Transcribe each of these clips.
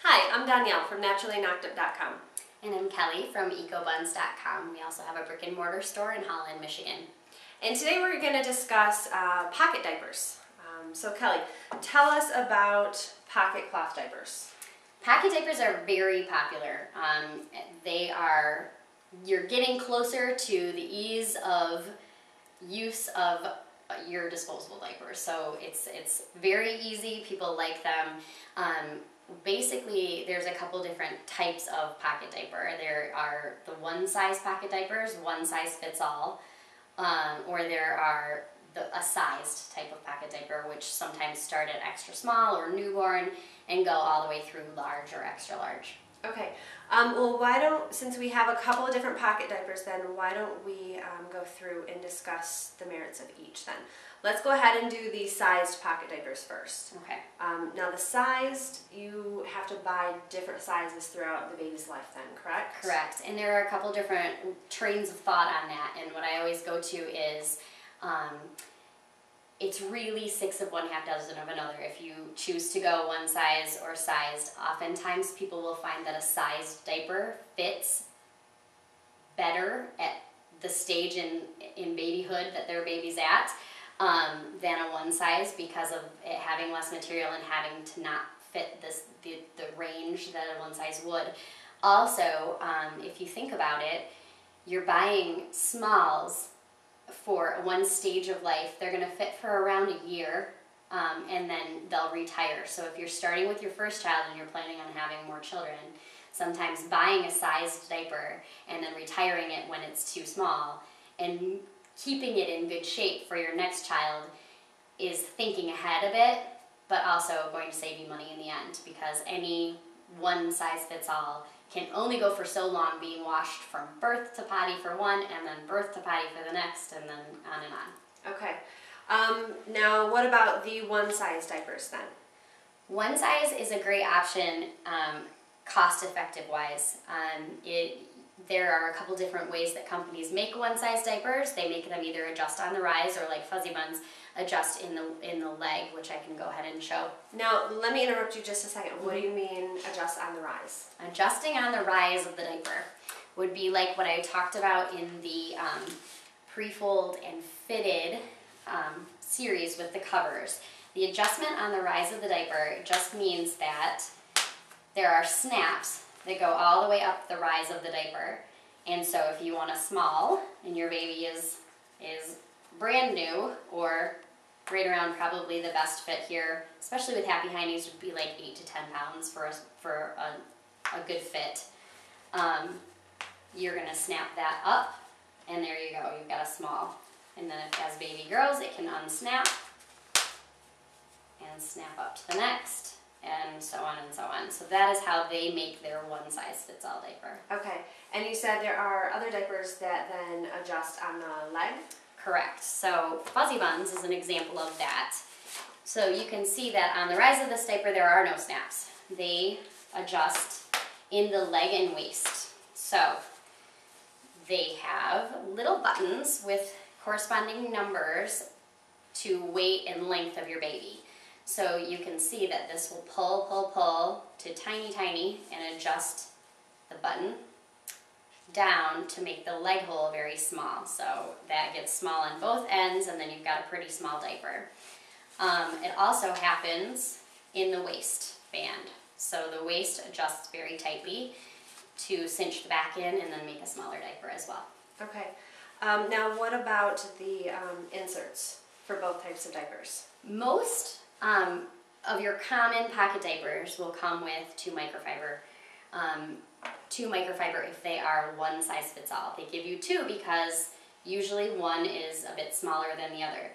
Hi, I'm Danielle from naturallyknockedup.com. And I'm Kelly from ecobuns.com. We also have a brick and mortar store in Holland, Michigan. And today we're going to discuss pocket diapers. So Kelly, tell us about pocket cloth diapers. Pocket diapers are very popular. You're getting closer to the ease of use of your disposable diapers. So it's very easy, people like them. Basically, there's a couple different types of pocket diaper. There are the one size pocket diapers, one size fits all, or there are a sized type of pocket diaper, which sometimes start at extra small or newborn and go all the way through large or extra large. Okay, since we have a couple of different pocket diapers then, why don't we go through and discuss the merits of each then. Let's go ahead and do the sized pocket diapers first. Okay. Now the sized, you have to buy different sizes throughout the baby's life then, correct? Correct, and there are a couple different trains of thought on that, and what I always go to is it's really 6 of one, half dozen of another. If you choose to go one size or sized, oftentimes people will find that a sized diaper fits better at the stage in babyhood that their baby's at than a one size, because of it having less material and having to not fit the range that a one size would. Also, if you think about it, you're buying smalls for one stage of life. They're going to fit for around a year, and then they'll retire. So if you're starting with your first child and you're planning on having more children, sometimes buying a sized diaper and then retiring it when it's too small and keeping it in good shape for your next child is thinking ahead a bit, but also going to save you money in the end, because any one size fits all can only go for so long, being washed from birth to potty for one, and then birth to potty for the next, and then on and on. Okay. Now what about the one size diapers then? One size is a great option, cost-effective wise. There are a couple different ways that companies make one-size diapers. They make them either adjust on the rise, or like Fuzzy Buns, adjust in the leg, which I can go ahead and show. Now, let me interrupt you just a second. What do you mean adjust on the rise? Adjusting on the rise of the diaper would be like what I talked about in the pre-fold and fitted series with the covers. The adjustment on the rise of the diaper just means that there are snaps that go all the way up the rise of the diaper. And so if you want a small and your baby is brand new, or right around probably the best fit here, especially with happy hiney's, would be like 8 to 10 pounds for a good fit. You're gonna snap that up, and there you go, you've got a small. And then as baby grows, it can unsnap and snap up to the next, and so on and so on. So that is how they make their one size fits all diaper. Okay, and you said there are other diapers that then adjust on the leg? Correct. So Fuzzy Buns is an example of that. So you can see that on the rise of this diaper there are no snaps. They adjust in the leg and waist. So they have little buttons with corresponding numbers to weight and length of your baby. So you can see that this will pull to tiny and adjust the button down to make the leg hole very small. So that gets small on both ends, and then you've got a pretty small diaper. It also happens in the waistband. So the waist adjusts very tightly to cinch the back in and then make a smaller diaper as well. Okay. Now what about the inserts for both types of diapers? Most of your common pocket diapers will come with two microfiber if they are one size fits all. They give you two because usually one is a bit smaller than the other,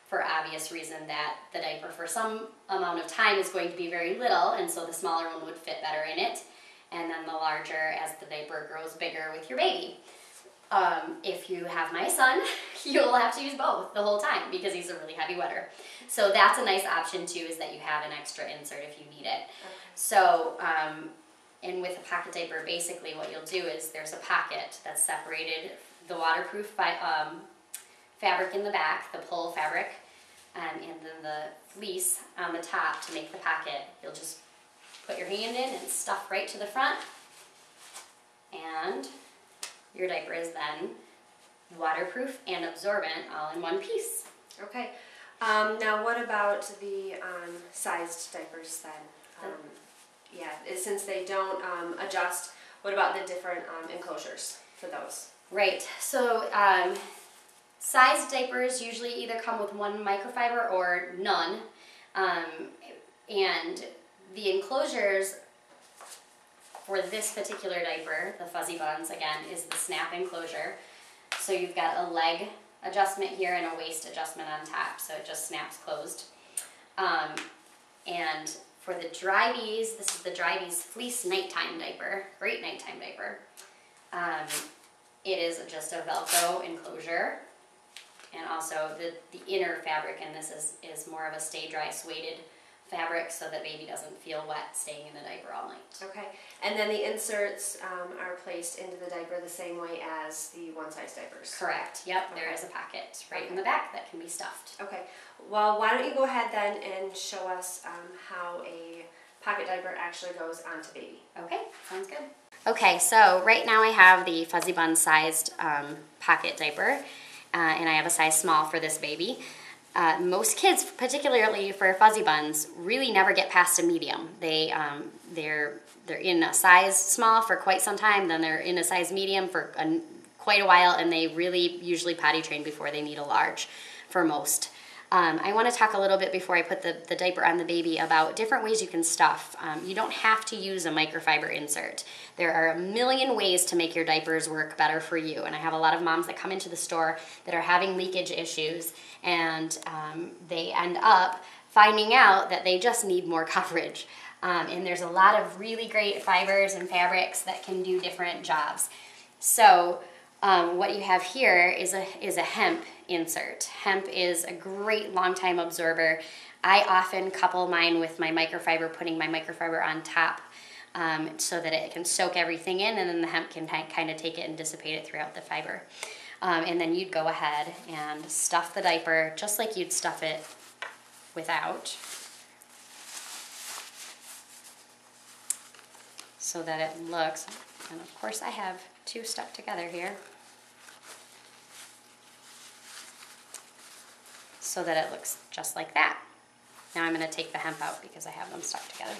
for obvious reason that the diaper for some amount of time is going to be very little, and so the smaller one would fit better in it, and then the larger as the diaper grows bigger with your baby. If you have my son, you'll have to use both the whole time because he's a really heavy wetter. So that's a nice option too, is that you have an extra insert if you need it. Okay. So, and with a pocket diaper, basically what you'll do is there's a pocket that's separated, the waterproof fabric in the back, the pull fabric, and then the fleece on the top to make the pocket. You'll just put your hand in and stuff right to the front, and your diaper is then waterproof and absorbent all in one piece. Okay. Now what about the sized diapers then? Since they don't adjust, what about the different enclosures for those? Right, so sized diapers usually either come with one microfiber or none, and the enclosures for this particular diaper, the Fuzzy Buns, again, is the snap enclosure. So you've got a leg adjustment here and a waist adjustment on top, so it just snaps closed. And for the Drybees, this is the Drybees Fleece Nighttime Diaper, great nighttime diaper. It is just a Velcro enclosure, and also the inner fabric in this is more of a stay dry suede fabric so that baby doesn't feel wet staying in the diaper all night. Okay, and then the inserts are placed into the diaper the same way as the one-size diapers? Correct, yep, Okay. there is a pocket right in the back that can be stuffed. Okay, well why don't you go ahead then and show us how a pocket diaper actually goes onto baby. Okay, sounds good. Okay, so right now I have the Fuzzy Bun sized pocket diaper, and I have a size small for this baby. Most kids, particularly for Fuzzy Buns, really never get past a medium. They're in a size small for quite some time, then they're in a size medium for quite a while, and they really usually potty train before they need a large for most. I want to talk a little bit before I put the diaper on the baby about different ways you can stuff. You don't have to use a microfiber insert. There are a million ways to make your diapers work better for you, and I have a lot of moms that come into the store that are having leakage issues, and they end up finding out that they just need more coverage. And there's a lot of really great fibers and fabrics that can do different jobs. So what you have here is a hemp insert. Hemp is a great long time absorber. I often couple mine with my microfiber, putting my microfiber on top so that it can soak everything in, and then the hemp can kind of take it and dissipate it throughout the fiber. And then you'd go ahead and stuff the diaper just like you'd stuff it without, so that it looks, and of course I have two stuck together here, so that it looks just like that. Now I'm going to take the hemp out because I have them stuck together.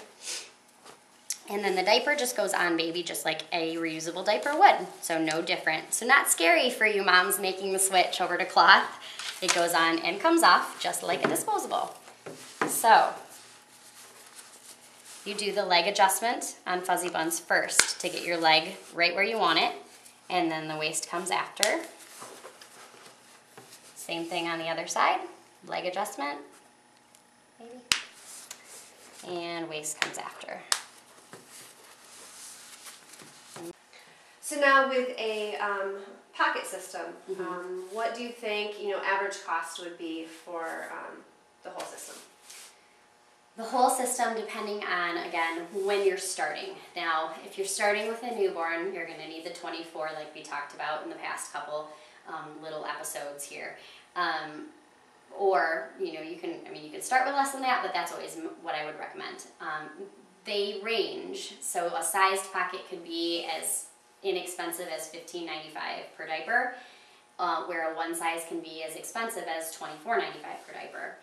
And then the diaper just goes on baby just like a reusable diaper would, so no different. So not scary for you moms making the switch over to cloth. It goes on and comes off just like a disposable. So you do the leg adjustment on Fuzzy Buns first to get your leg right where you want it, and then the waist comes after. Same thing on the other side, leg adjustment, maybe, and waist comes after. So now with a pocket system, what do you think average cost would be for the whole system? The whole system, depending on, again, when you're starting. Now, if you're starting with a newborn, you're going to need the 24 like we talked about in the past couple little episodes here. Or, you can start with less than that, but that's always what I would recommend. They range, so a sized pocket could be as inexpensive as $15.95 per diaper, where a one size can be as expensive as $24.95 per diaper.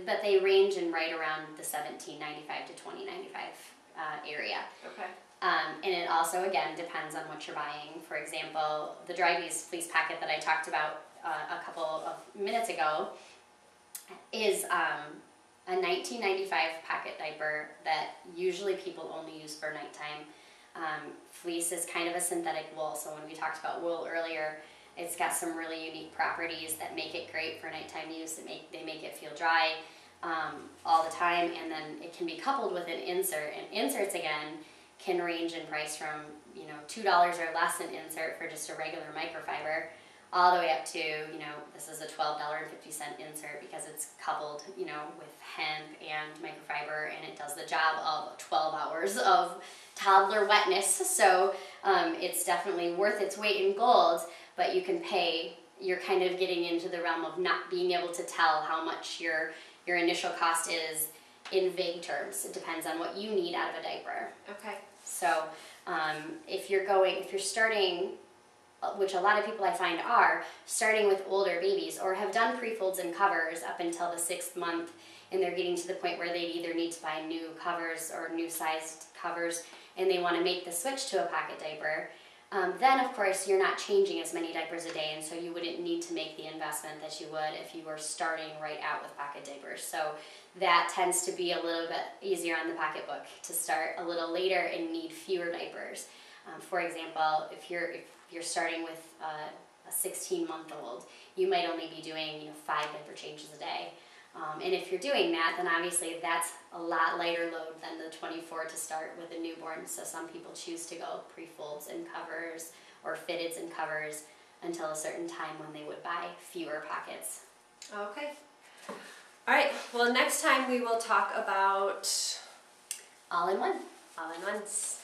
But they range in right around the $17.95 to $20.95 area. Okay. And it also, again, depends on what you're buying. For example, the Drybees fleece packet that I talked about a couple of minutes ago is a $19.95 pocket diaper that usually people only use for nighttime. Fleece is kind of a synthetic wool, so when we talked about wool earlier, it's got some really unique properties that make it great for nighttime use. They make it feel dry all the time, and then it can be coupled with an insert. And inserts, again, can range in price from $2 or less an insert for just a regular microfiber, all the way up to this is a $12.50 insert because it's coupled with hemp and microfiber, and it does the job of 12 hours of toddler wetness. So it's definitely worth its weight in gold. But you can pay, you're kind of getting into the realm of not being able to tell how much your initial cost is in vague terms. It depends on what you need out of a diaper. Okay. So if you're starting, which a lot of people I find are, starting with older babies or have done pre-folds and covers up until the 6th month, and they're getting to the point where they either need to buy new covers or new sized covers, and they want to make the switch to a pocket diaper, then of course you're not changing as many diapers a day, and so you wouldn't need to make the investment that you would if you were starting right out with pocket diapers. So that tends to be a little bit easier on the pocketbook to start a little later and need fewer diapers. For example, if you're starting with a 16-month-old, you might only be doing 5 diaper changes a day. And if you're doing that, then obviously that's a lot lighter load than the 24 to start with a newborn. So some people choose to go pre-folds and covers or fitteds and covers until a certain time when they would buy fewer pockets. Okay. All right. Well, next time we will talk about All-in-one. all-in-ones.